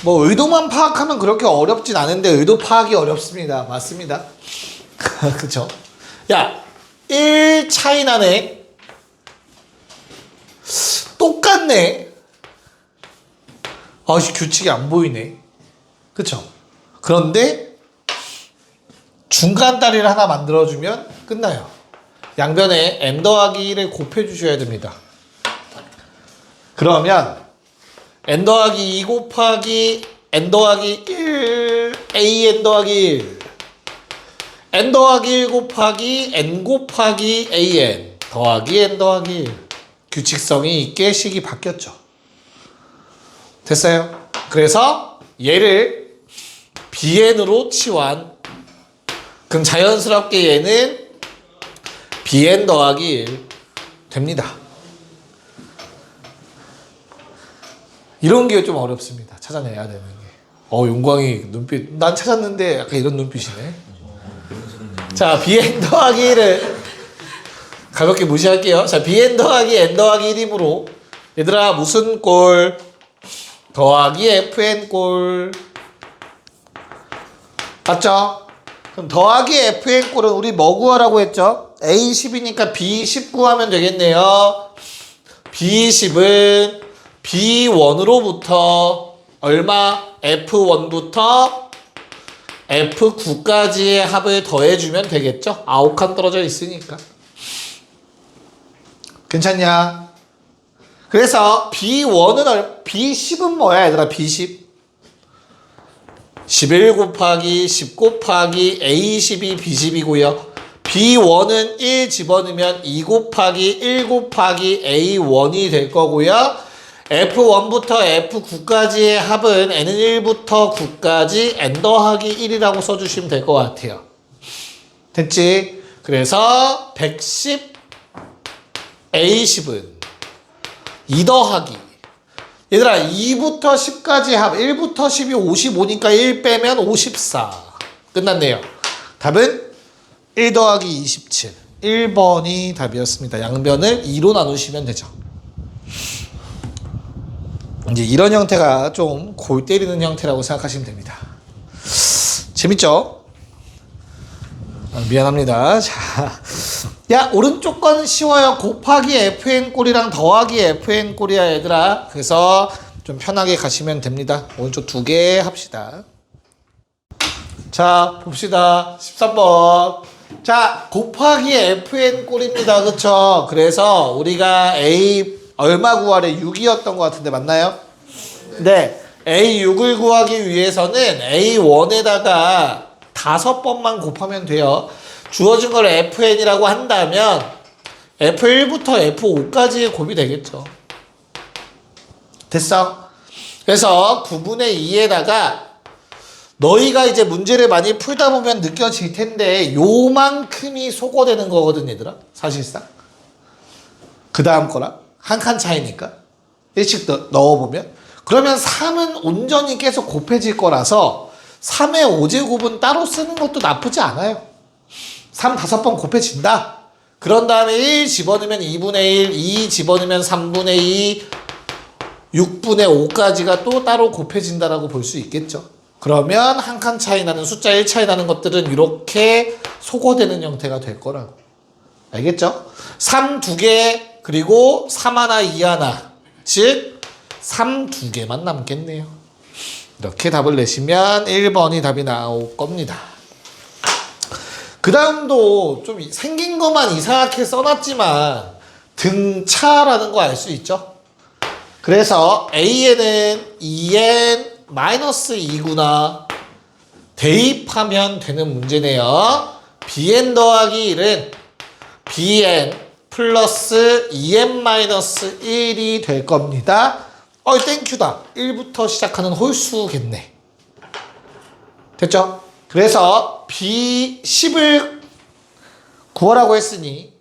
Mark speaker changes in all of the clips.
Speaker 1: 뭐 의도만 파악하면 그렇게 어렵진 않은데 의도 파악이 어렵습니다. 맞습니다. 그쵸? 야, 1 차이 나네. 똑같네. 아씨, 규칙이 안 보이네. 그쵸? 그런데 중간 다리를 하나 만들어주면 끝나요. 양변에 n 더하기 1을 곱해주셔야 됩니다. 그러면 n 더하기 2 곱하기 n 더하기 1 an 더하기 1 n 더하기 1 곱하기 n 곱하기 an 더하기 n 더하기 1 규칙성이 있게 식이 바뀌었죠. 됐어요? 그래서 얘를 bn으로 치환. 그럼 자연스럽게 얘는 bn 더하기 1 됩니다. 이런 게 좀 어렵습니다. 찾아내야 되는 게. 용광이 눈빛, 난 찾았는데 약간 이런 눈빛이네. 자, bn 더하기 1을 가볍게 무시할게요. 자, bn 더하기 n 더하기 1이므로 얘들아 무슨 꼴? 더하기 fn 꼴. 맞죠? 그럼 더하기 fn 꼴은 우리 뭐 구하라고 했죠? a10이니까 b10 구하면 되겠네요. b10은 b1으로부터 얼마? f1부터 f9까지의 합을 더해주면 되겠죠? 9칸 떨어져 있으니까. 괜찮냐? 그래서 b10은 뭐야 얘들아? b10 11 곱하기 10 곱하기 a12 b10이고요. b1은 1 집어넣으면 2 곱하기 1 곱하기 a1이 될 거고요. f1부터 f9까지의 합은 n은 1부터 9까지 n 더하기 1이라고 써주시면 될 것 같아요. 됐지? 그래서 110 a10은 2 더하기 얘들아 2부터 10까지 합 1부터 10이 55니까 1 빼면 54 끝났네요. 답은 1 더하기 27 1번이 답이었습니다. 양변을 2로 나누시면 되죠. 이제 이런 형태가 좀 골 때리는 형태라고 생각하시면 됩니다. 재밌죠? 미안합니다. 자, 야 오른쪽 건 쉬워요. 곱하기 fn 꼴이랑 더하기 fn 꼴이야 얘들아. 그래서 좀 편하게 가시면 됩니다. 오른쪽 2개 합시다. 자 봅시다. 13번. 자 곱하기 fn 꼴입니다. 그쵸? 그래서 우리가 a 얼마 구하래? 6이었던 것 같은데 맞나요? 네. a6을 구하기 위해서는 a1에다가 5번만 곱하면 돼요. 주어진 걸 fn이라고 한다면 f1부터 f5까지의 곱이 되겠죠. 됐어? 그래서 9분의 2에다가 너희가 이제 문제를 많이 풀다 보면 느껴질 텐데 요만큼이 소거되는 거거든 얘들아. 사실상. 그 다음 거랑 한 칸 차이니까 1씩 넣어보면 그러면 3은 온전히 계속 곱해질 거라서 3의 5제곱은 따로 쓰는 것도 나쁘지 않아요. 3 5번 곱해진다. 그런 다음에 1 집어넣으면 2분의 1, 2 집어넣으면 3분의 2, 6분의 5까지가 또 따로 곱해진다라고 볼 수 있겠죠. 그러면 한 칸 차이 나는 숫자 1 차이 나는 것들은 이렇게 소거되는 형태가 될 거라고. 알겠죠? 3 2개 그리고 3 하나 2 하나 즉 3 2개만 남겠네요. 이렇게 답을 내시면 1번이 답이 나올 겁니다. 그 다음도 좀 생긴 것만 이상하게 써놨지만 등차라는 거 알 수 있죠? 그래서 AN은 2N-2구나 대입하면 되는 문제네요. BN 더하기 1은 BN 플러스 2N-1이 될 겁니다. 땡큐다. 1부터 시작하는 홀수겠네. 됐죠? 그래서 B10을 구하라고 했으니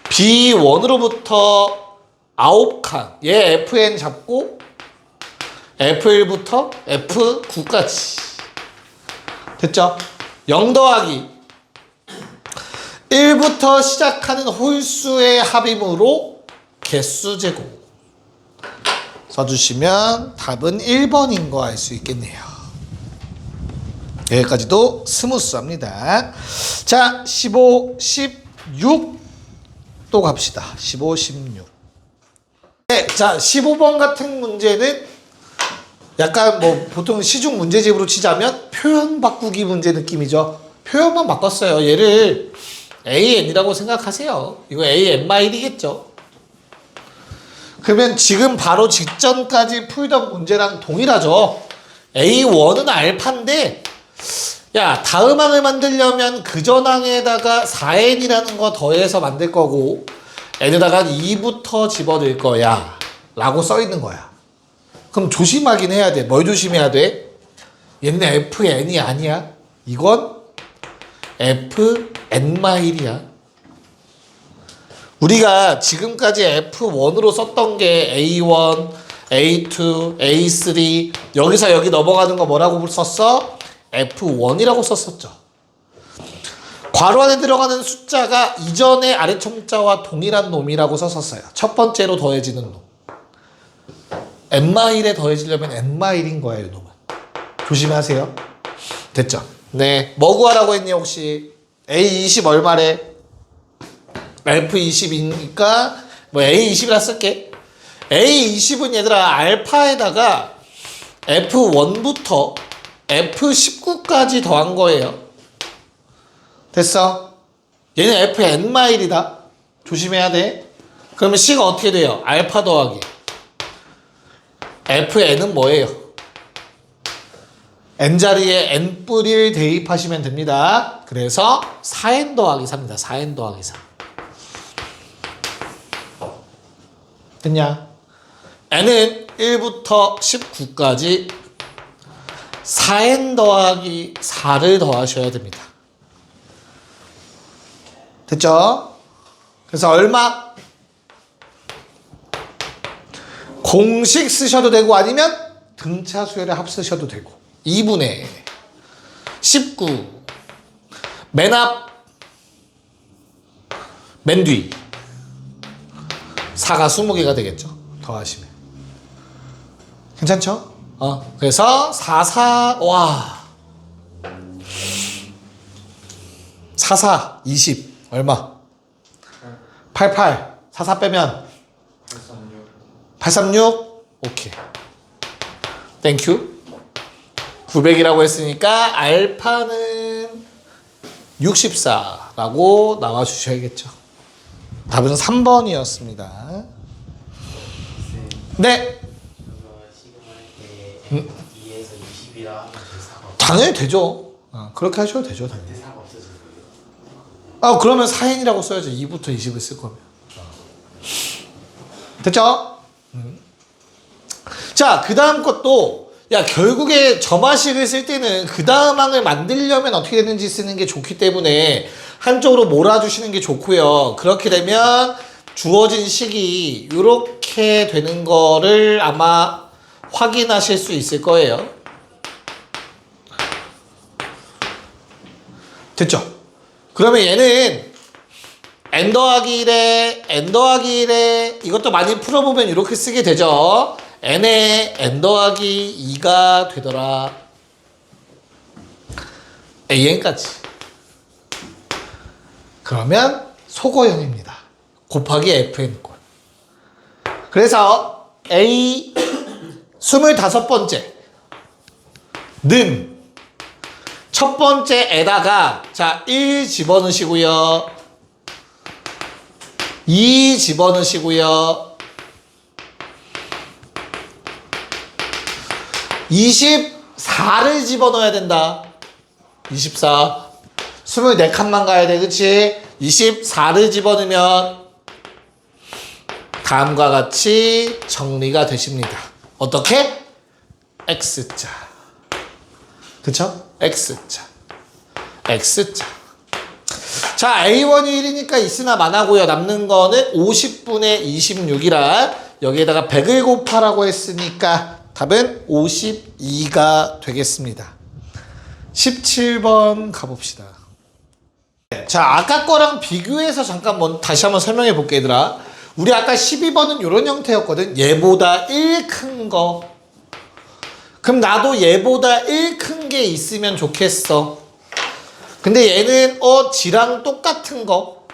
Speaker 1: B1으로부터 9칸 얘 FN 잡고 F1부터 F9까지 됐죠? 0 더하기 1부터 시작하는 홀수의 합이므로 개수 제곱. 그래서 써주시면 답은 1번인 거 알 수 있겠네요. 여기까지도 스무스합니다. 자, 15, 16 또 갑시다. 15, 16. 네, 자, 15번 같은 문제는 약간 뭐 보통 시중 문제집으로 치자면 표현 바꾸기 문제 느낌이죠. 표현만 바꿨어요. 얘를 AN이라고 생각하세요. 이거 AN-1이겠죠. 그러면 지금 바로 직전까지 풀던 문제랑 동일하죠. A1은 알파인데 야, 다음 항을 만들려면 그 전 항에다가 4n이라는 거 더해서 만들 거고 n에다가 2부터 집어넣을 거야 라고 써 있는 거야. 그럼 조심하긴 해야 돼. 뭘 조심해야 돼? 얘는 fn이 아니야. 이건 fn-1이야. 우리가 지금까지 F1으로 썼던 게 A1, A2, A3 여기서 여기 넘어가는 거 뭐라고 썼어? F1이라고 썼었죠. 괄호 안에 들어가는 숫자가 이전의 아래청자와 동일한 놈이라고 썼었어요. 첫 번째로 더해지는 놈. N-에 더해지려면 N-인 거예요, 이 놈은. 조심하세요. 됐죠? 네. 뭐 구하라고 했니, 혹시? A20 얼마래? F20이니까 뭐 A20이라 쓸게. A20은 얘들아 알파에다가 F1부터 F19까지 더한 거예요. 됐어? 얘는 fn-1이다. 조심해야 돼. 그러면 C가 어떻게 돼요? 알파 더하기 fn은 뭐예요? n자리에 n뿌리를 대입하시면 됩니다. 그래서 4n 더하기 4입니다. 4n 더하기 4. 됐냐? n은 1부터 19까지 4n 더하기 4를 더하셔야 됩니다. 됐죠? 그래서 얼마? 공식 쓰셔도 되고 아니면 등차 수열에 합쓰셔도 되고 2분의 19 맨 앞 맨 뒤 4가 20개가 되겠죠? 더하시면 괜찮죠? 그래서 44 44 20 얼마? 88 44 빼면 836 오케이 땡큐 900이라고 했으니까 알파는 64라고 나와주셔야겠죠. 답은 3번이었습니다. 네. 당연히 되죠. 그렇게 하셔도 되죠. 당연히. 그러면 4n이라고 써야죠. 2부터 20을 쓸 거면. 됐죠? 자, 그 다음 것도 야 결국에 점화식을 쓸 때는 그 다음 항을 만들려면 어떻게 되는지 쓰는 게 좋기 때문에 한쪽으로 몰아주시는 게 좋고요. 그렇게 되면 주어진 식이 이렇게 되는 거를 아마 확인하실 수 있을 거예요. 됐죠? 그러면 얘는 n 더하기 1에 n 더하기 1에 이것도 많이 풀어보면 이렇게 쓰게 되죠. n에 n 더하기 2가 되더라. an까지. 그러면 소거형입니다. 곱하기 fn꼴. 그래서 a 25번째 는 첫 번째에다가 자 1 집어넣으시고요. 2 집어넣으시고요. 24를 집어넣어야 된다. 24 24칸만 가야 돼. 그치? 24를 집어넣으면 다음과 같이 정리가 되십니다. 어떻게? X자. 그쵸? X자. X자. 자, A1이 1이니까 있으나 마나고요. 남는 거는 50분의 26이라 여기에다가 100을 곱하라고 했으니까 답은 52가 되겠습니다. 17번 가봅시다. 자, 아까 거랑 비교해서 잠깐 다시 한번 설명해 볼게, 얘들아. 우리 아까 12번은 이런 형태였거든. 얘보다 1 큰 거. 그럼 나도 얘보다 1 큰 게 있으면 좋겠어. 근데 얘는 지랑 똑같은 거.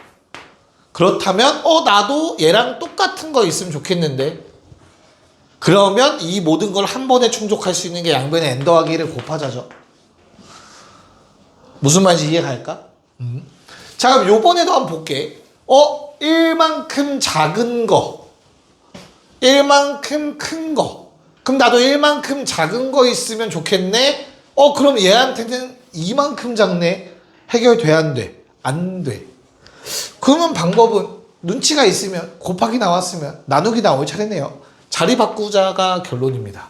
Speaker 1: 그렇다면 나도 얘랑 똑같은 거 있으면 좋겠는데. 그러면 이 모든 걸 한 번에 충족할 수 있는 게 양변의 n 더하기 1을 곱하자죠. 무슨 말인지 이해갈까? 자, 그럼 요번에도 한번 볼게. 1만큼 작은 거, 1만큼 큰 거. 그럼 나도 1만큼 작은 거 있으면 좋겠네? 그럼 얘한테는 2만큼 작네? 해결돼야 안 돼? 안 돼. 그러면 방법은 눈치가 있으면 곱하기 나왔으면 나누기 나올 차례네요. 자리 바꾸자가 결론입니다.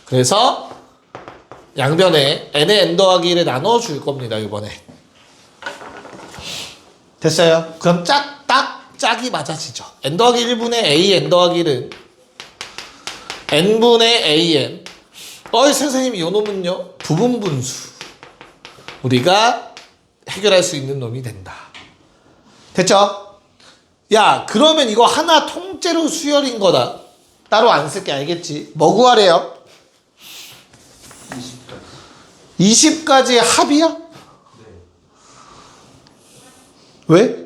Speaker 1: 그래서 양변에 n의 n 더하기 1을 나눠줄 겁니다. 이번에. 됐어요? 그럼 짝이 맞아지죠. n 더하기 1분의 a n 더하기 1은 n분의 an. 선생님 이 놈은요 부분분수. 우리가 해결할 수 있는 놈이 된다. 됐죠? 야, 그러면 이거 하나 통째로 수열인 거다. 따로 안 쓸게. 알겠지? 뭐 구하래요? 20까지 합이야? 네. 왜?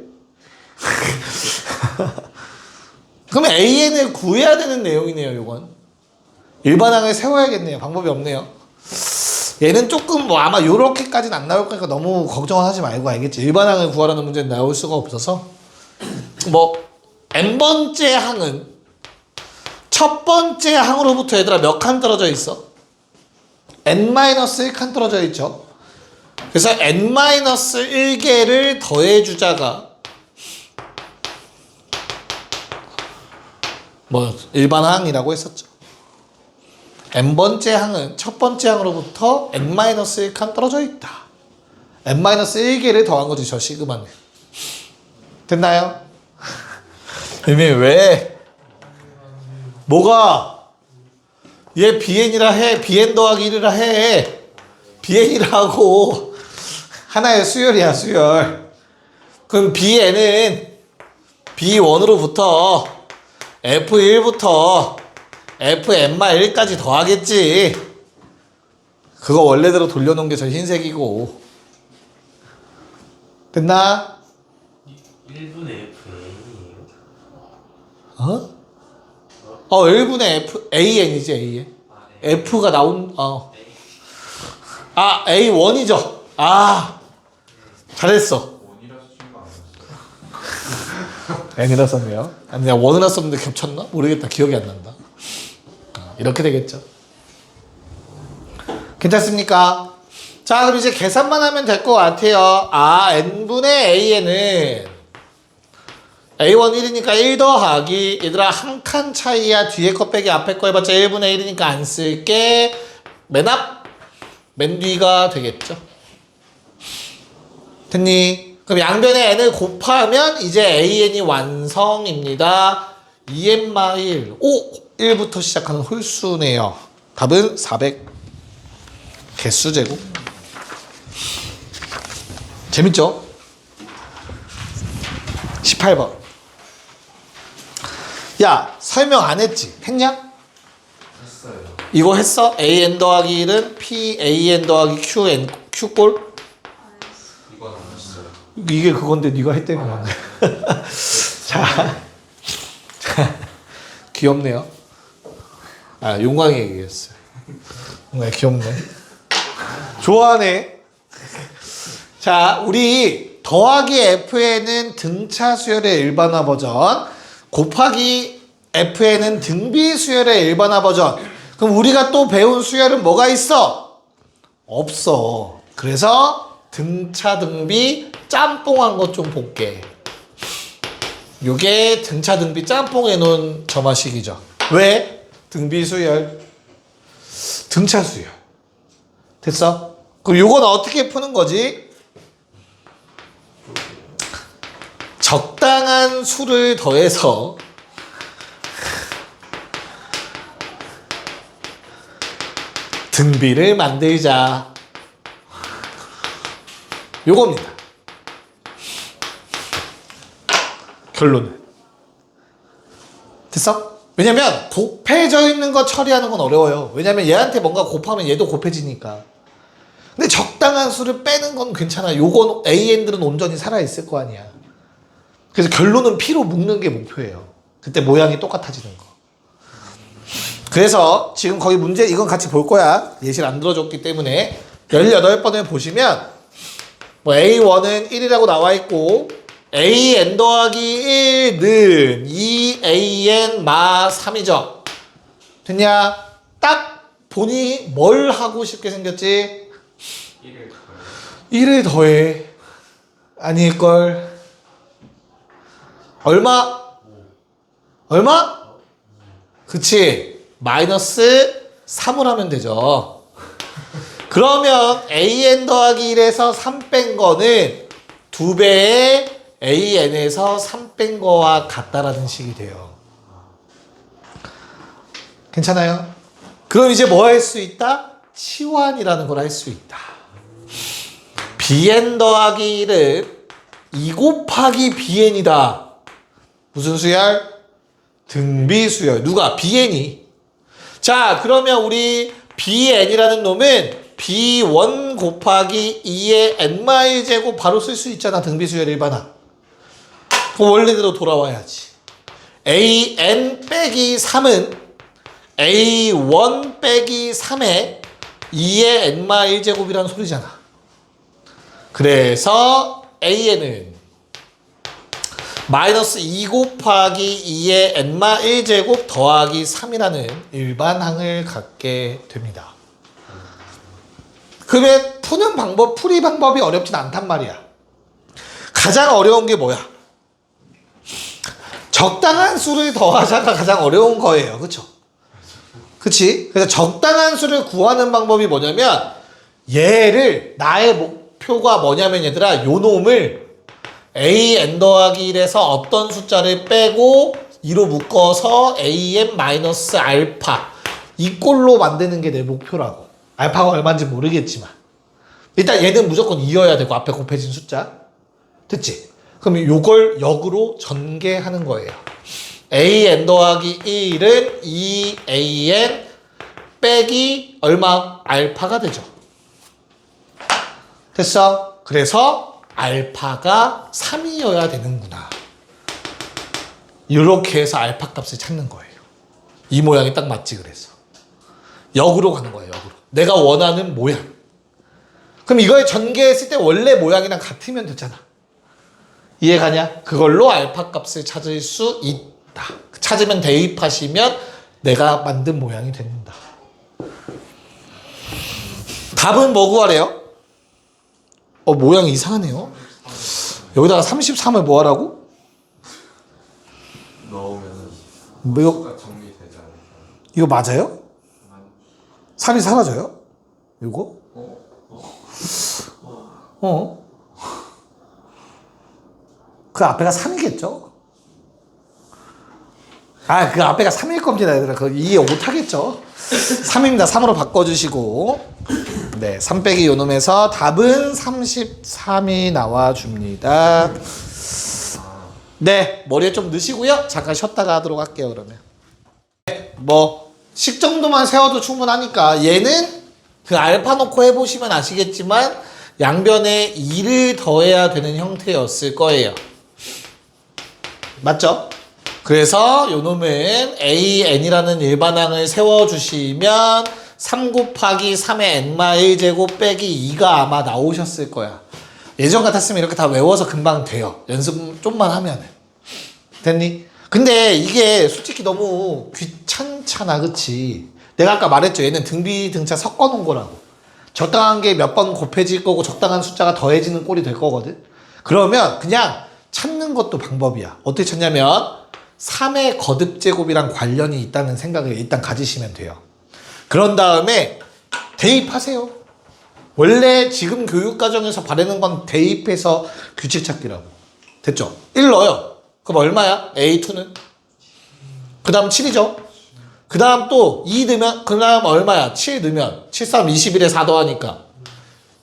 Speaker 1: 그럼 AN을 구해야 되는 내용이네요. 이건 일반항을 세워야겠네요. 방법이 없네요. 얘는 조금 아마 요렇게까지는 안 나올 거니까 너무 걱정은 하지 말고. 알겠지? 일반항을 구하라는 문제는 나올 수가 없어서 n번째 항은 첫 번째 항으로부터 얘들아 몇 칸 떨어져 있어? n-1칸 떨어져 있죠. 그래서 n-1개를 더해주자가 일반항이라고 했었죠. n번째 항은 첫 번째 항으로부터 n-1칸 떨어져 있다. n-1개를 더한 거지, 저 시그마는. 됐나요? 이미 왜? 뭐가? 얘 bn이라 해. bn 더하기 1이라 해. bn이라고. 하나의 수열이야, 수열. 그럼 bn은 b1으로부터 f1부터 fn-1까지 더하겠지. 그거 원래대로 돌려놓은 게 저 흰색이고. 됐나?
Speaker 2: 1분의 FA예요?
Speaker 1: 1분의 f, an이지, an. f가 나온, A1이죠. 잘했어. n이라 썼네요. 아니, 내가 1이라 썼는데 겹쳤나? 모르겠다. 기억이 안 난다. 이렇게 되겠죠. 괜찮습니까? 자, 그럼 이제 계산만 하면 될 것 같아요. n분의 a는 A1 1이니까 1 더하기, 얘들아 한 칸 차이야. 뒤에 거 빼기 앞에 거 해봤자 1분의 1이니까 안 쓸게. 맨 앞, 맨 뒤가 되겠죠. 됐니? 그럼 양변에 n을 곱하면 이제 an이 완성입니다. 2n-1. 1부터 시작하는 홀수네요. 답은 400. 개수 제곱. 재밌죠? 18번. 야, 설명 안 했지? 했냐?
Speaker 2: 했어요.
Speaker 1: 이거 했어? an 더하기 1은 p an 더하기 qn q꼴?
Speaker 2: 이건 안 했어요.
Speaker 1: 이게 그건데 네가 했다며. 자, 귀엽네요. 용광이 얘기했어요. 귀엽네. 좋아하네. 자, 우리 더하기 fn은 등차 수열의 일반화 버전, 곱하기 fn은 등비 수열의 일반화 버전. 그럼 우리가 또 배운 수열은 뭐가 있어? 없어. 그래서 등차 등비 짬뽕한 것 좀 볼게. 요게 등차 등비 짬뽕 해놓은 점화식이죠. 왜? 등비 수열, 등차 수열. 됐어? 그럼 요건 어떻게 푸는 거지? 적당한 수를 더해서 등비를 만들자. 요겁니다. 결론은. 됐어? 왜냐면 곱해져 있는 거 처리하는 건 어려워요. 왜냐면 얘한테 뭔가 곱하면 얘도 곱해지니까. 근데 적당한 수를 빼는 건 괜찮아. 요건 AN들은 온전히 살아있을 거 아니야. 그래서 결론은 P로 묶는 게 목표예요. 그때 모양이 똑같아지는 거. 그래서 지금 거기 문제 이건 같이 볼 거야. 예시를 안 들어줬기 때문에 18번을 보시면 뭐 A1은 1이라고 나와 있고 AN 더하기 1는 2AN 마 3이죠. 됐냐? 딱 보니 뭘 하고 싶게 생겼지? 1을 더해. 아닐걸. 얼마? 얼마? 그치. 마이너스 3을 하면 되죠. 그러면 AN 더하기 1에서 3 뺀 거는 2배의 AN에서 3 뺀 거와 같다라는 식이 돼요. 괜찮아요? 그럼 이제 뭐 할 수 있다? 치환이라는 걸 할 수 있다. BN 더하기 1은 2 곱하기 BN이다. 무슨 수열? 등비수열. 누가? BN이. 자, 그러면 우리 BN이라는 놈은 B1 곱하기 2의 N-제곱 바로 쓸 수 있잖아. 등비수열 일반화. 그럼 원래대로 돌아와야지. AN 빼기 3은 A1 빼기 3의 2의 N-1제곱이라는 소리잖아. 그래서 AN은 마이너스 2 곱하기 2의 N-1제곱 더하기 3이라는 일반항을 갖게 됩니다. 그러면 푸는 방법, 풀이 방법이 어렵진 않단 말이야. 가장 어려운 게 뭐야? 적당한 수를 더하자가 가장 어려운 거예요. 그쵸? 그치? 그래서 적당한 수를 구하는 방법이 뭐냐면 얘를 나의 목표가 뭐냐면 얘들아 요 놈을 AN 더하기 1에서 어떤 숫자를 빼고 2로 묶어서 AN 마이너스 알파 이 꼴로 만드는 게 내 목표라고. 알파가 얼마인지 모르겠지만 일단 얘는 무조건 2여야 되고 앞에 곱해진 숫자 됐지? 그럼 요걸 역으로 전개하는 거예요. AN 더하기 1은 2AN 빼기 얼마? 알파가 되죠. 됐어? 그래서 알파가 3이어야 되는구나. 이렇게 해서 알파 값을 찾는 거예요. 이 모양이 딱 맞지 그래서. 역으로 가는 거예요. 역으로. 내가 원하는 모양. 그럼 이걸 전개했을 때 원래 모양이랑 같으면 되잖아. 이해가냐? 그걸로 알파 값을 찾을 수 있다. 찾으면 대입하시면 내가 만든 모양이 된다. 답은 뭐 구하래요? 모양이 이상하네요. 여기다가 33을 뭐 하라고?
Speaker 2: 넣으면
Speaker 1: 뭐 이거,
Speaker 2: 수가 정리되지 않을까?
Speaker 1: 이거 맞아요? 3이 사라져요? 이거? 그 앞에가 3이겠죠? 그 앞에가 3일 겁니다, 얘들아. 그거 이해 못하겠죠? 3입니다. 3으로 바꿔주시고. 네, 3 빼기 요 놈에서 답은 33이 나와줍니다. 네, 머리에 좀 넣으시고요. 잠깐 쉬었다가 하도록 할게요, 그러면. 네, 식 정도만 세워도 충분하니까 얘는 그 알파 놓고 해보시면 아시겠지만 양변에 2를 더해야 되는 형태였을 거예요. 맞죠? 그래서 요 놈은 AN이라는 일반항을 세워주시면 3 곱하기 3의 N-1제곱 빼기 2가 아마 나오셨을 거야. 예전 같았으면 이렇게 다 외워서 금방 돼요. 연습 좀만 하면. 됐니? 근데 이게 솔직히 너무 귀찮잖아. 그치? 내가 아까 말했죠. 얘는 등비 등차 섞어 놓은 거라고. 적당한 게 몇 번 곱해질 거고 적당한 숫자가 더해지는 꼴이 될 거거든. 그러면 그냥 찾는 것도 방법이야. 어떻게 찾냐면 3의 거듭제곱이랑 관련이 있다는 생각을 일단 가지시면 돼요. 그런 다음에 대입하세요. 원래 지금 교육과정에서 바라는 건 대입해서 규칙 찾기라고. 됐죠? 1 넣어요. 그럼 얼마야? A2는? 그 다음 7이죠? 그 다음 또 2 넣으면, 그 다음 얼마야? 7 넣으면 7, 3, 21에 4 더하니까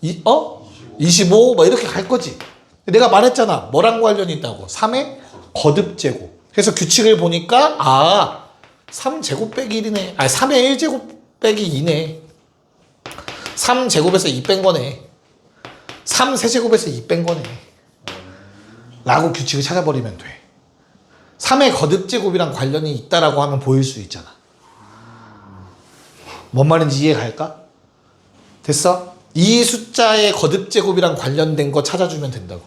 Speaker 1: 25? 뭐 이렇게 갈 거지. 내가 말했잖아. 뭐랑 관련이 있다고? 3의 거듭제곱. 그래서 규칙을 보니까 3제곱 빼기 1이네. 3의 1제곱 빼기 2네. 3제곱에서 2 뺀 거네. 3세제곱에서 2 뺀 거네. 라고 규칙을 찾아버리면 돼. 3의 거듭제곱이랑 관련이 있다라고 하면 보일 수 있잖아. 뭔 말인지 이해 갈까? 됐어? 이 숫자의 거듭제곱이랑 관련된 거 찾아주면 된다고.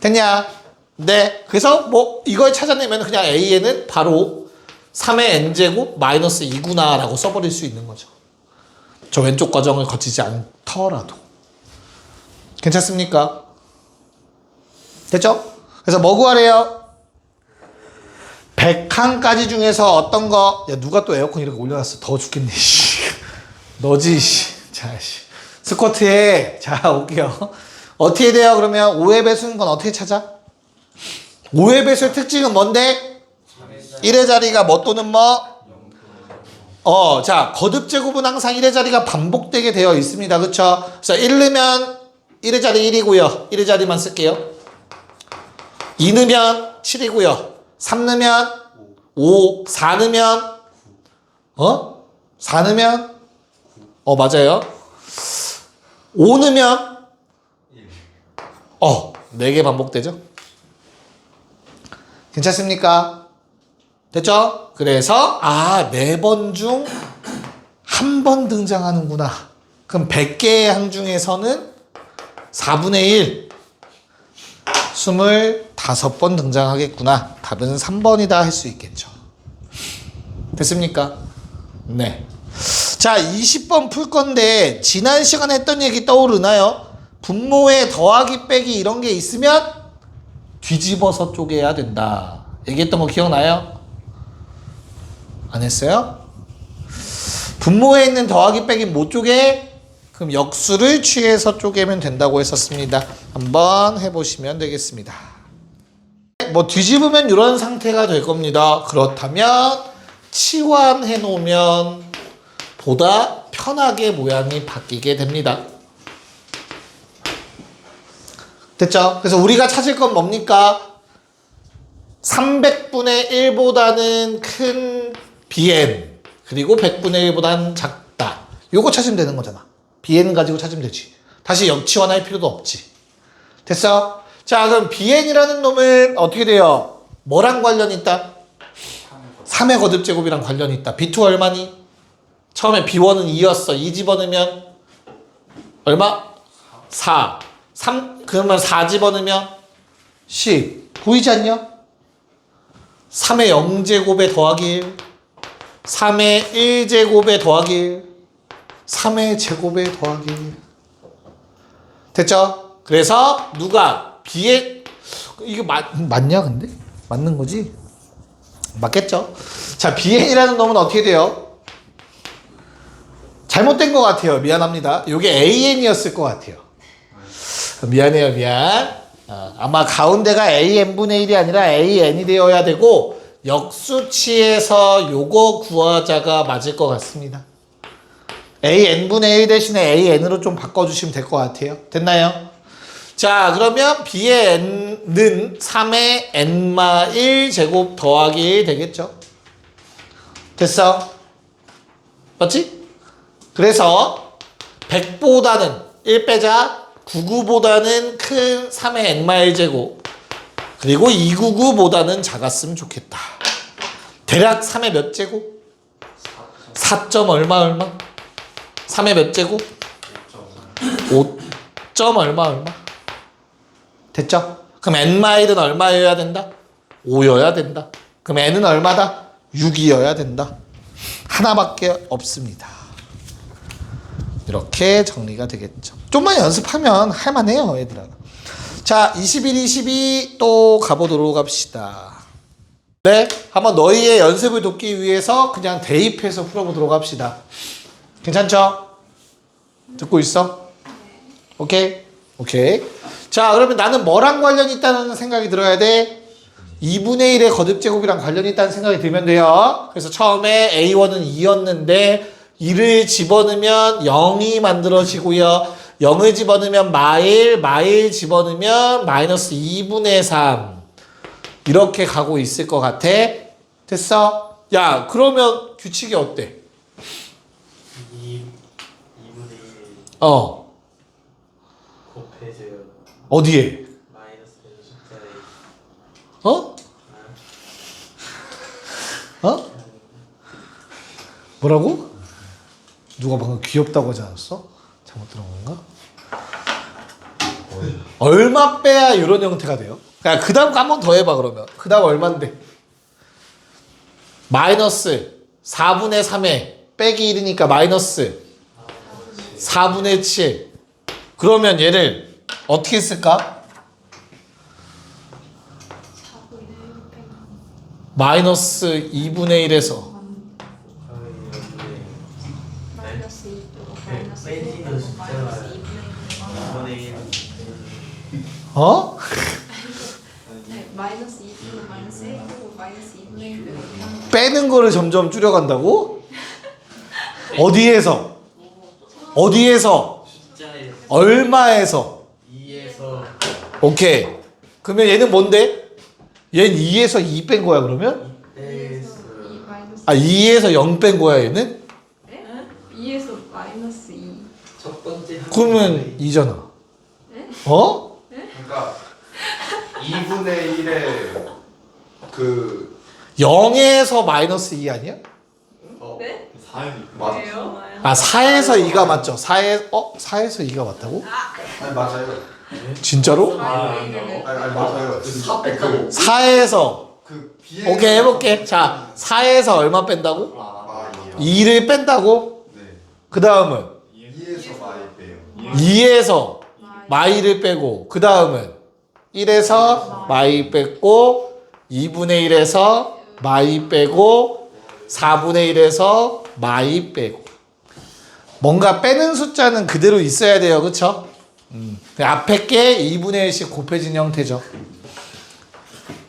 Speaker 1: 됐냐? 네. 그래서 뭐 이걸 찾아내면 그냥 AN은 바로 3의 n제곱 마이너스 2구나 라고 써버릴 수 있는 거죠. 저 왼쪽 과정을 거치지 않더라도. 괜찮습니까? 됐죠? 그래서 뭐 구하래요? 100칸까지 중에서 어떤 거, 야, 누가 또 에어컨 이렇게 올려놨어. 더워 죽겠네, 씨. 너지, 씨. 자, 씨. 스쿼트 해. 자, 올게요. 어떻게 돼요? 그러면 5의 배수인 건 어떻게 찾아? 5의 배수의 특징은 뭔데? 1의 자리가 뭐 또는 뭐? 자, 거듭제곱은 항상 1의 자리가 반복되게 되어 있습니다. 그쵸? 그래서 1 넣으면 1의 자리 1이고요. 1의 자리만 쓸게요. 2 넣으면 7이고요. 3 넣으면 5, 4 넣으면 4 넣으면 맞아요. 5 넣으면 4개 반복되죠. 괜찮습니까? 됐죠? 그래서 4번 중 한 번 등장하는구나. 그럼 100개의 항 중에서는 4분의 1 25번 등장하겠구나. 답은 3번이다 할 수 있겠죠. 됐습니까? 네. 자, 20번 풀 건데 지난 시간에 했던 얘기 떠오르나요? 분모에 더하기 빼기 이런 게 있으면 뒤집어서 쪼개야 된다. 얘기했던 거 기억나요? 안 했어요? 분모에 있는 더하기 빼기 못 쪼개? 그럼 역수를 취해서 쪼개면 된다고 했었습니다. 한번 해보시면 되겠습니다. 뭐 뒤집으면 이런 상태가 될 겁니다. 그렇다면 치환해 놓으면 보다 편하게 모양이 바뀌게 됩니다. 됐죠? 그래서 우리가 찾을 건 뭡니까? 300분의 1보다는 큰 bn 그리고 100분의 1보다는 작다. 요거 찾으면 되는 거잖아. bn 가지고 찾으면 되지. 다시 역치환할 필요도 없지. 됐어? 자, 그럼 bn이라는 놈은 어떻게 돼요? 뭐랑 관련이 있다? 3의 거듭제곱이랑 관련이 있다. b2 얼마니? 처음에 b1은 2였어. 2 집어넣으면 얼마? 4. 3, 그러면 4 집어넣으면 10. 보이지 않냐? 3의 0제곱에 더하기 1. 3의 1제곱에 더하기 1. 3의 제곱에 더하기 1. 됐죠? 그래서 누가 b에 이거 맞냐 근데? 맞는 거지? 맞겠죠? 자, bn이라는 놈은 어떻게 돼요? 잘못된 것 같아요. 미안합니다. 이게 an이었을 것 같아요. 미안해요, 미안. 아마 가운데가 an분의 1이 아니라 an이 되어야 되고 역수치에서 요거 구하자가 맞을 것 같습니다. an분의 1 대신에 an으로 좀 바꿔주시면 될 것 같아요. 됐나요? 자, 그러면 b의 n은 3의 n마 1제곱 더하기 1 되겠죠? 됐어? 맞지? 그래서 100보다는 1 빼자 99보다는 큰 3의 n마 1제곱 그리고 299보다는 작았으면 좋겠다. 대략 3의 몇 제곱? 4점 얼마? 3의 몇 제곱? 5점 얼마? 됐죠? 그럼 n마 1은 얼마여야 된다? 5여야 된다. 그럼 n은 얼마다? 6이어야 된다. 하나밖에 없습니다. 이렇게 정리가 되겠죠. 좀만 연습하면 할만해요, 얘들아. 자, 21, 22 또 가보도록 합시다. 네, 한번 너희의 연습을 돕기 위해서 그냥 대입해서 풀어보도록 합시다. 괜찮죠? 듣고 있어? 오케이? 오케이. 자, 그러면 나는 뭐랑 관련이 있다는 생각이 들어야 돼? 2분의 1의 거듭제곱이랑 관련이 있다는 생각이 들면 돼요. 그래서 처음에 A1은 2였는데 2를 집어넣으면 0이 만들어지고요. 0을 집어넣으면 마일 집어넣으면 마이너스 2분의 3. 이렇게 가고 있을 것 같아. 됐어? 야, 그러면 규칙이 어때?
Speaker 2: 2분의 1
Speaker 1: 어,
Speaker 2: 곱해줘요.
Speaker 1: 어디에?
Speaker 2: 마이너스 되는 숫자에
Speaker 1: 어? 어? 뭐라고? 누가 방금 귀엽다고 하지 않았어? 잘못 들은 건가? 얼마 빼야 이런 형태가 돼요? 야, 그 다음 거 한 번 더 해봐, 그러면. 그 다음 얼만데? 마이너스 4분의 3에 빼기 1이니까 마이너스 4분의 7. 그러면 얘를 어떻게 쓸까? 마이너스 2분의 1에서
Speaker 3: 마이너스 2 마이너스
Speaker 2: 빼지는
Speaker 3: 1
Speaker 2: 숫자가
Speaker 3: 마이너스 2분의 1
Speaker 2: 2분의 1
Speaker 1: 어?
Speaker 3: 네, 마이너스 2 마이너스 1 마이너스 2분의 1
Speaker 1: 빼는 거를 점점 줄여간다고? 어디에서? 어디에서?
Speaker 2: 숫자에
Speaker 1: 얼마에서?
Speaker 2: 2에서
Speaker 1: 오케이. 그러면 얘는 뭔데? 얘는 2에서 2 뺀 거야, 그러면?
Speaker 3: 2에서 2 마이너스
Speaker 1: 아, 2에서 0 뺀 거야, 얘는?
Speaker 3: 2에서 마이너스 2
Speaker 2: 첫 번째
Speaker 1: 그러면 2잖아. 어?
Speaker 4: 그러니까 2분의 1의 그
Speaker 1: 0에서 마이너스 2 아니야?
Speaker 3: 네?
Speaker 4: 4에 맞
Speaker 3: 왜요?
Speaker 1: 아, 4에서 2가 맞죠? 4에서 2가 맞다고?
Speaker 4: 아니 맞아요.
Speaker 1: 진짜로?
Speaker 4: 아니 맞아요. 그
Speaker 1: 4에서
Speaker 4: 비행
Speaker 1: 오케이, 해볼게. 자, 4에서 얼마 뺀다고?
Speaker 4: 마이요.
Speaker 1: 2를 뺀다고?
Speaker 4: 네.
Speaker 1: 그 다음은
Speaker 4: 2에서 마이 빼요.
Speaker 1: 2에서 마이를 빼고, 그 다음은 1에서 마이 뺐고, 2분의 1에서 마이 빼고, 4분의 1에서 마이 빼고. 뭔가 빼는 숫자는 그대로 있어야 돼요. 그쵸? 앞에 게 2분의 1씩 곱해진 형태죠.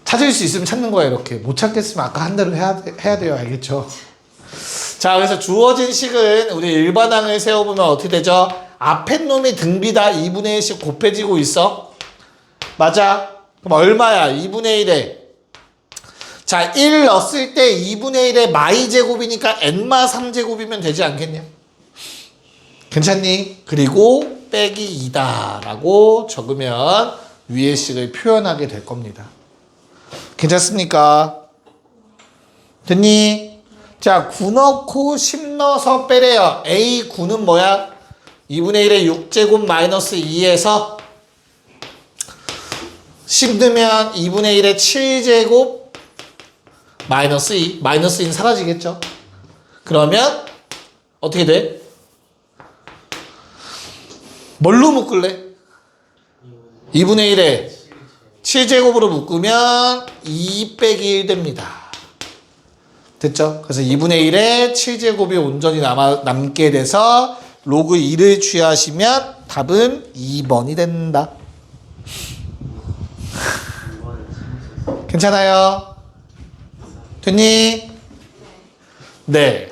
Speaker 1: 찾을 수 있으면 찾는 거야, 이렇게. 못 찾겠으면 아까 한 대로 해야 돼요. 알겠죠? 자, 그래서 주어진 식은 우리 일반항을 세워보면 어떻게 되죠? 앞에 놈이 등비다 2분의 1씩 곱해지고 있어. 맞아? 그럼 얼마야? 2분의 1에. 자, 1 넣었을 때 2분의 1에 마이 제곱이니까 n마 3제곱이면 되지 않겠냐? 괜찮니? 그리고 빼기 2다 라고 적으면 위의 식을 표현하게 될 겁니다. 괜찮습니까? 됐니? 자, 9 넣고 10 넣어서 빼래요. A 9는 뭐야? 2분의 1의 6제곱 마이너스 2에서 10 넣으면 2분의 1의 7제곱 마이너스 2. 마이너스 2는 사라지겠죠? 그러면 어떻게 돼? 뭘로 묶을래? 2분의 1에 7제곱으로 묶으면 2 빼기 1 됩니다. 됐죠? 그래서 2분의 1에 7제곱이 온전히 남게 돼서 로그 2를 취하시면 답은 2번이 된다. 괜찮아요? 됐니? 네.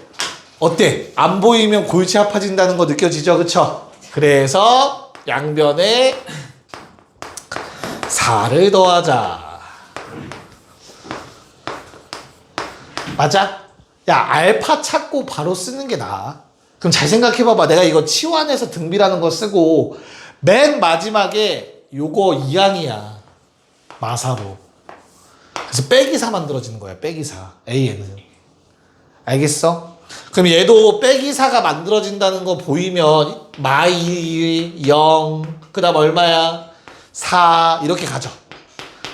Speaker 1: 어때? 안 보이면 골치 아파진다는 거 느껴지죠? 그쵸? 그래서 양변에 4를 더하자. 맞아? 야, 알파 찾고 바로 쓰는 게 나아. 그럼 잘 생각해봐봐. 내가 이거 치환해서 등비라는 거 쓰고 맨 마지막에 요거 2항이야. 마사로. 그래서 빼기 4 만들어지는 거야. 빼기 4. A에는. 알겠어? 그럼 얘도 빼기 4가 만들어진다는 거 보이면 마이 0, 그 다음 얼마야? 4 이렇게 가죠.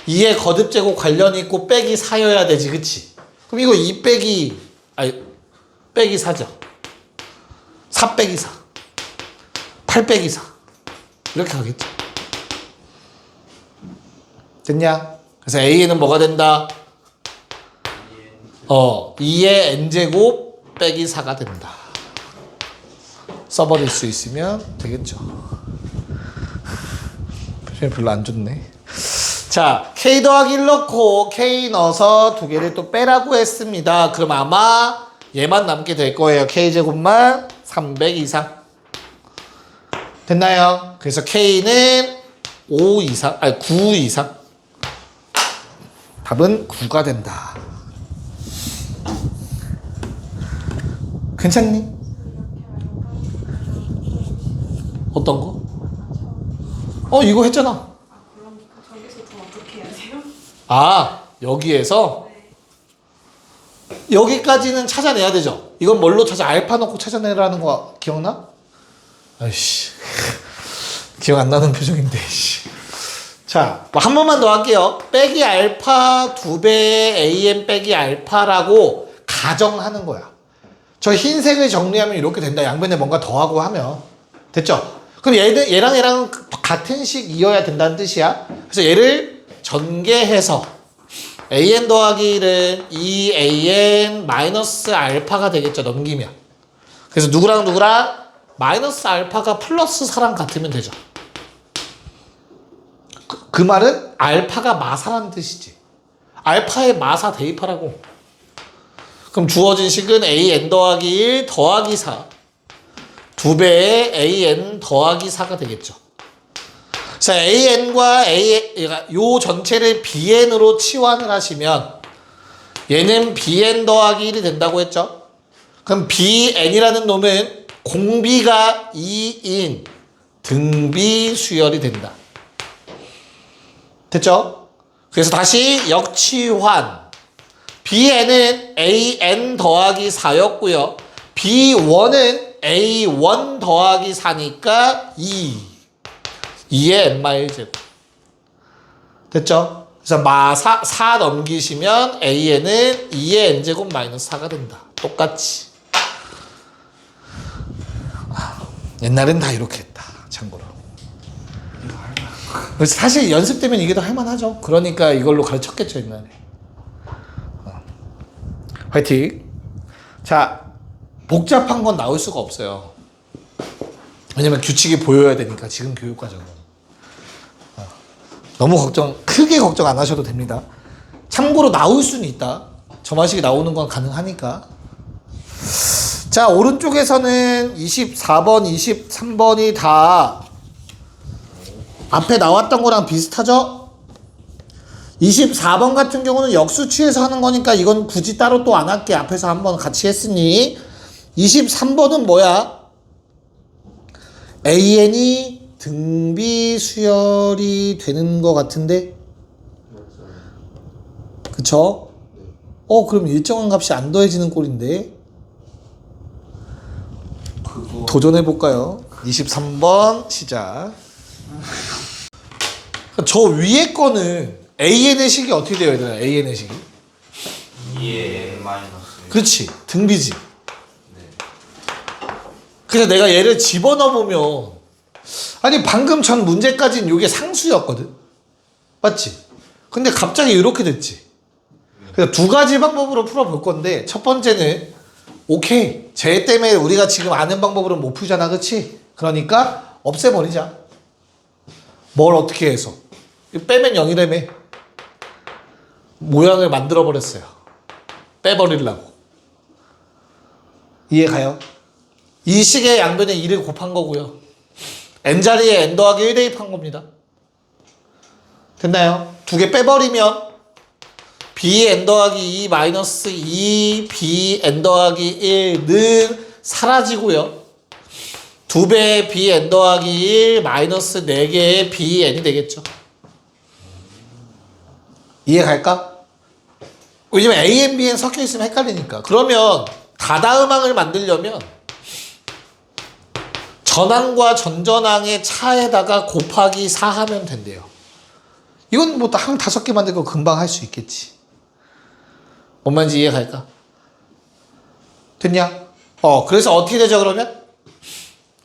Speaker 1: 2의 거듭제곱 관련 있고 빼기 4여야 되지. 그치? 그럼 이거 2 빼기 아니 빼기 4죠. 4 빼기 4 8 빼기 4 이렇게 가겠죠. 됐냐? 그래서 A는 뭐가 된다? 2의 n제곱 빼기 4가 된다. 써버릴 수 있으면 되겠죠. 표정이 별로 안 좋네. 자, K 더하기 1 넣고 K 넣어서 두 개를 또 빼라고 했습니다. 그럼 아마 얘만 남게 될 거예요. K제곱만 300 이상. 됐나요? 그래서 K는 5 이상, 아니 9 이상. 답은 9가 된다. 괜찮니? 어떤 거? 이거 했잖아.
Speaker 3: 아 그럼 저기서 더 어떻게 해야 돼요?
Speaker 1: 아, 여기에서
Speaker 3: 네.
Speaker 1: 여기까지는 찾아내야 되죠. 이건 뭘로 찾아? 알파 넣고 찾아내라는 거 기억나? 아이씨. 기억 안 나는 표정인데. 씨. 자, 한 번만 더 할게요. 빼기 알파 2배 an 빼기 알파라고 가정하는 거야. 저 흰색을 정리하면 이렇게 된다. 양변에 뭔가 더하고 하면. 됐죠? 그럼 얘랑 얘랑 같은 식이어야 된다는 뜻이야. 그래서 얘를 전개해서 an 더하기 1은 2an 마이너스 알파가 되겠죠. 넘기면. 그래서 누구랑 마이너스 알파가 플러스 4랑 같으면 되죠. 그 말은 알파가 마사라는 뜻이지. 알파에 마사 대입하라고. 그럼 주어진 식은 an 더하기 1 더하기 4 2배의 an 더하기 4가 되겠죠. 자, an과 요 전체를 bn으로 치환을 하시면 얘는 bn 더하기 1이 된다고 했죠. 그럼 bn이라는 놈은 공비가 2인 등비 수열이 된다. 됐죠? 그래서 다시 역치환. bn은 an 더하기 4였고요. b1은 a1 더하기 4니까 2의 n마일 제곱. 됐죠? 그래서 4 넘기시면 an은 2의 n제곱 마이너스 4가 된다. 똑같이. 옛날엔 다 이렇게 했다. 참고로. 그래서 사실 연습되면 이게 더 할만하죠. 그러니까 이걸로 가르쳤겠죠, 옛날에. 화이팅. 자, 복잡한 건 나올 수가 없어요. 왜냐면 규칙이 보여야 되니까, 지금 교육과정은. 너무 크게 걱정 안 하셔도 됩니다. 참고로 나올 수는 있다. 점화식이 나오는 건 가능하니까. 자, 오른쪽에서는 24번, 23번이 다 앞에 나왔던 거랑 비슷하죠? 24번 같은 경우는 역수치에서 하는 거니까 이건 굳이 따로 또 안 할게. 앞에서 한번 같이 했으니. 23번은 뭐야? an이 등비 수열이 되는 거 같은데? 그쵸? 그럼 일정한 값이 안 더해지는 꼴인데? 도전해볼까요? 23번 시작. 저 위에 거는 an의 식이 어떻게 되어야 되나? an의 식이?
Speaker 2: 2의 n 마이너스.
Speaker 1: 그렇지. 등비지. 그래서 내가 얘를 집어넣으면 아니 방금 전 문제까지는 이게 상수였거든. 맞지? 근데 갑자기 이렇게 됐지. 그래서 두 가지 방법으로 풀어볼 건데 첫 번째는 오케이. 쟤 때문에 우리가 지금 아는 방법으로 못 풀잖아. 그치? 그러니까 없애버리자. 뭘 어떻게 해서. 빼면 0이라며. 모양을 만들어버렸어요. 빼버리려고. 이해 가요? 이 식의 양변에 2를 곱한 거고요. n자리에 n 더하기 1 대입한 겁니다. 됐나요? 두 개 빼버리면 bn 더하기 2 마이너스 2 bn 더하기 1는 사라지고요. 2배의 bn 더하기 1 마이너스 4개의 bn이 되겠죠. 이해 갈까? 왜냐면 a, bn 섞여 있으면 헷갈리니까. 그러면 다다음항을 만들려면 전항과 전전항의 차에다가 곱하기 4 하면 된대요. 이건 뭐 항 5개 만들고 금방 할 수 있겠지. 뭔 말인지 이해 갈까? 됐냐? 그래서 어떻게 되죠 그러면?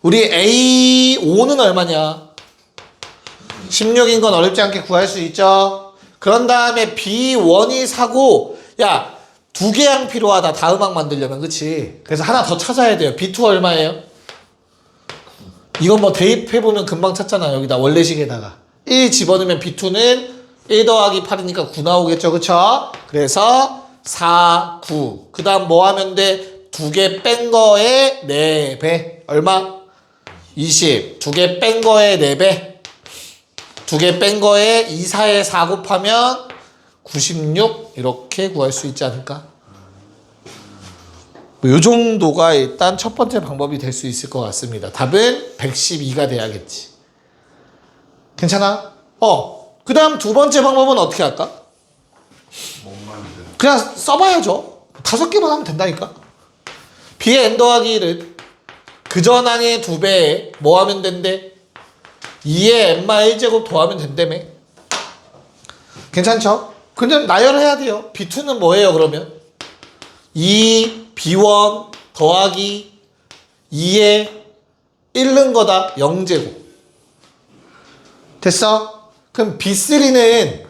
Speaker 1: 우리 A5는 얼마냐? 16인 건 어렵지 않게 구할 수 있죠. 그런 다음에 B1이 사고, 야, 2개 항 필요하다. 다음 항 만들려면, 그치? 그래서 하나 더 찾아야 돼요. B2 얼마예요? 이건 뭐 대입해보면 금방 찾잖아. 여기다 원래식에다가 1 집어넣으면 B2는 1 더하기 8이니까 9 나오겠죠. 그쵸? 그래서 4, 9. 그 다음 뭐 하면 돼? 2개 뺀 거에 4배. 얼마? 20. 2개 뺀 거에 4배. 2개 뺀 거에 2, 4에 4 곱하면 96 이렇게 구할 수 있지 않을까? 요 정도가 일단 첫 번째 방법이 될 수 있을 것 같습니다. 답은 112가 돼야겠지. 괜찮아? 그 다음 두 번째 방법은 어떻게 할까? 그냥 써봐야죠. 5개만 하면 된다니까. b의 n 더하기 1은 그 전항의 2배에 뭐 하면 된대? 2의 n마 1제곱 더하면 된다며. 괜찮죠? 근데 나열해야 돼요. b2는 뭐예요 그러면? 2 b1 더하기 2에 1 넣은 거다. 0제곱. 됐어? 그럼 b3는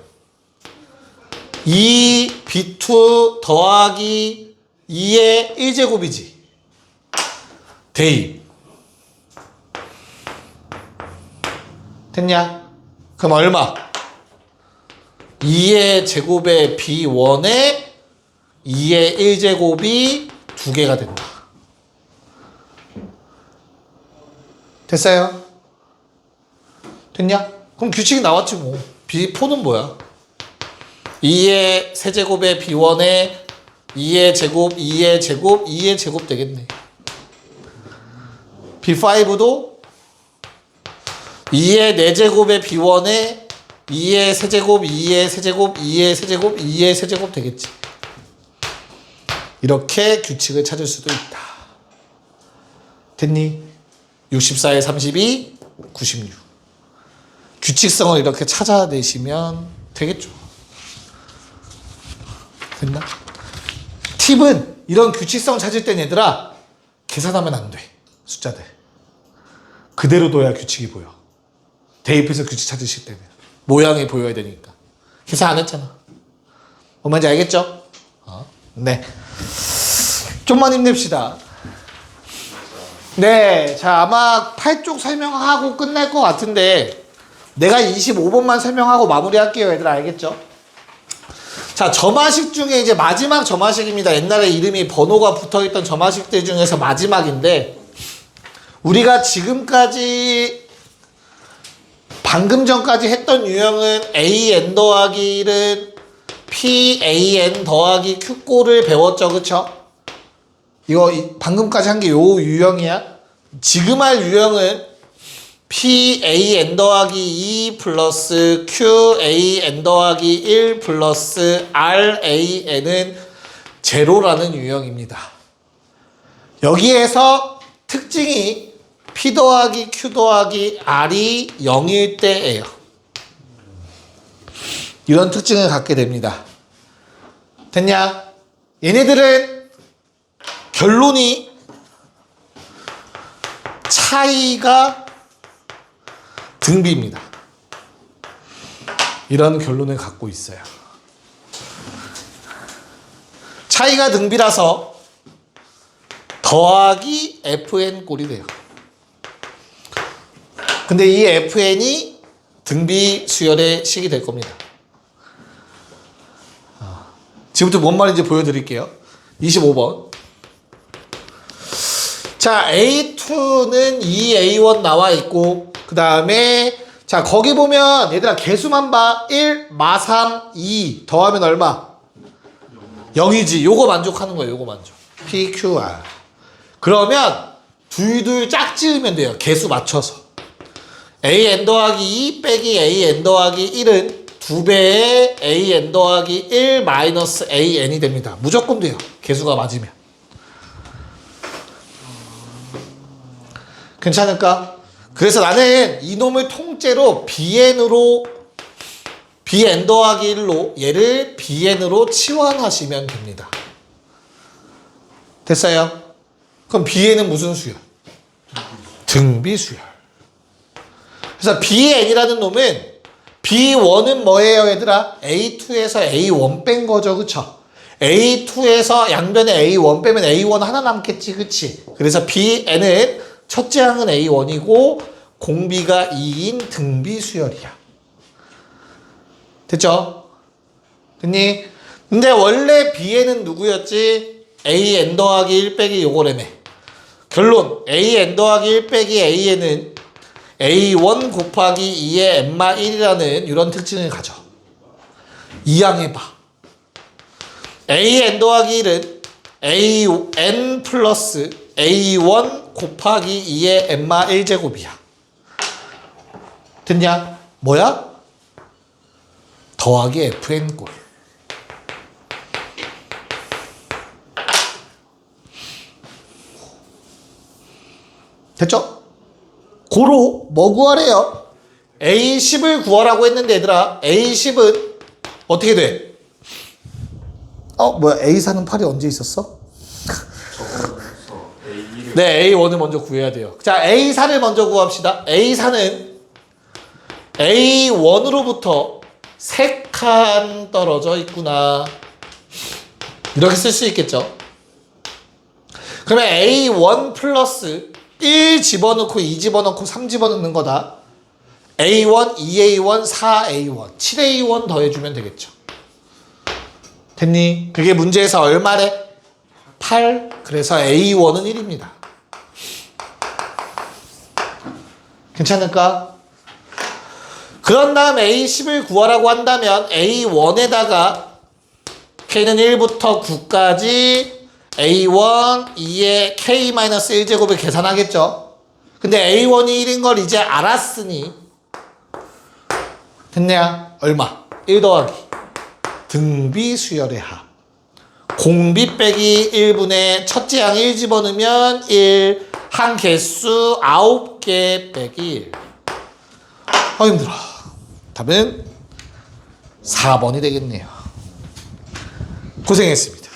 Speaker 1: 2 b2 더하기 2의 1제곱이지. 대입. 됐냐? 그럼 얼마? 2의 제곱에 b1에 2의 1제곱이 2개가 된다. 됐어요? 됐냐? 그럼 규칙이 나왔지 뭐. b4는 뭐야? 2의 세제곱에 b1에 2의 제곱, 2의 제곱, 2의 제곱 되겠네. b5도 2의 4제곱에 b1에 2의 세제곱, 2의 세제곱, 2의 세제곱, 2의 세제곱 되겠지. 이렇게 규칙을 찾을 수도 있다. 됐니? 64에 32, 96. 규칙성을 이렇게 찾아내시면 되겠죠. 됐나? 팁은 이런 규칙성 찾을 땐 얘들아 계산하면 안 돼. 숫자들 그대로 둬야 규칙이 보여. 대입해서 규칙 찾으실 때는 모양이 보여야 되니까. 계산 안 했잖아. 뭔 말인지 알겠죠? 네. 좀만 힘냅시다. 네. 자, 아마 8쪽 설명하고 끝날 것 같은데 내가 25번만 설명하고 마무리할게요. 얘들아 알겠죠? 자, 점화식 중에 이제 마지막 점화식입니다. 옛날에 이름이 번호가 붙어있던 점화식들 중에서 마지막인데 우리가 지금까지 방금 전까지 했던 유형은 AN 더하기 1은 PAN 더하기 Q꼴을 배웠죠. 그쵸? 이거 방금까지 한 게 요 유형이야. 지금 할 유형은 PAN 더하기 2 플러스 QAN 더하기 1 플러스 RAN은 제로라는 유형입니다. 여기에서 특징이 P 더하기 Q 더하기 R이 0일 때예요. 이런 특징을 갖게 됩니다. 됐냐? 얘네들은 결론이 차이가 등비입니다. 이런 결론을 갖고 있어요. 차이가 등비라서 더하기 fn 꼴이 돼요. 근데 이 fn이 등비 수열의 식이 될 겁니다. 지금부터 뭔 말인지 보여드릴게요. 25번. 자, A2는 2A1 나와 있고, 그 다음에, 자, 거기 보면, 얘들아, 개수만 봐. 1, 마3, 2, 더하면 얼마? 0이지. 요거 만족하는 거예요, 요거 만족. PQR. 그러면, 둘둘 짝지으면 돼요. 개수 맞춰서. AN 더하기 2 빼기 AN 더하기 1은 2배의 AN 더하기 1 마이너스 AN이 됩니다. 무조건 돼요. 개수가 맞으면. 괜찮을까? 그래서 나는 이놈을 통째로 BN으로 BN 더하기 1로 얘를 BN으로 치환하시면 됩니다. 됐어요? 그럼 BN은 무슨 수열? 등비 수열. 그래서 BN이라는 놈은 B1은 뭐예요 얘들아? A2에서 A1 뺀 거죠. 그쵸? A2에서 양변에 A1 빼면 A1 하나 남겠지. 그치? 그래서 BN은 첫째 항은 A1이고 공비가 2인 등비 수열이야. 됐죠? 됐니? 근데 원래 BN은 누구였지? AN 더하기 1 빼기 요거라며. 결론 AN 더하기 1 빼기 AN은 A1 곱하기 2의 n마 1이라는 이런 특징을 가져. 이항해봐. an 더하기 1은 an 플러스 a1 곱하기 2의 n마 1제곱이야. 됐냐? 뭐야? 더하기 fn꼴. 됐죠? 고로 뭐 구하래요? A10을 구하라고 했는데 얘들아 A10은 어떻게 돼? 뭐야 A4는 8이 언제 있었어?
Speaker 4: 적어서 A1을
Speaker 1: 네 A1을 먼저 구해야 돼요. 자 A4를 먼저 구합시다. A4는 A1으로부터 3칸 떨어져 있구나. 이렇게 쓸 수 있겠죠? 그러면 A1 플러스 1 집어넣고 2 집어넣고 3 집어넣는 거다. A1, 2A1, 4A1, 7A1 더해주면 되겠죠. 됐니? 그게 문제에서 얼마래? 8. 그래서 A1은 1입니다. 괜찮을까? 그런 다음 A10을 구하라고 한다면 A1에다가 K는 1부터 9까지 A1, 2의 K-1제곱을 계산하겠죠. 근데 A1이 1인 걸 이제 알았으니 됐냐? 얼마? 1 더하기 등비 수열의 합. 공비 빼기 1분의 첫째 양 1 집어넣으면 1. 한 개수 9개 빼기 1. 힘들어. 답은 4번이 되겠네요. 고생했습니다.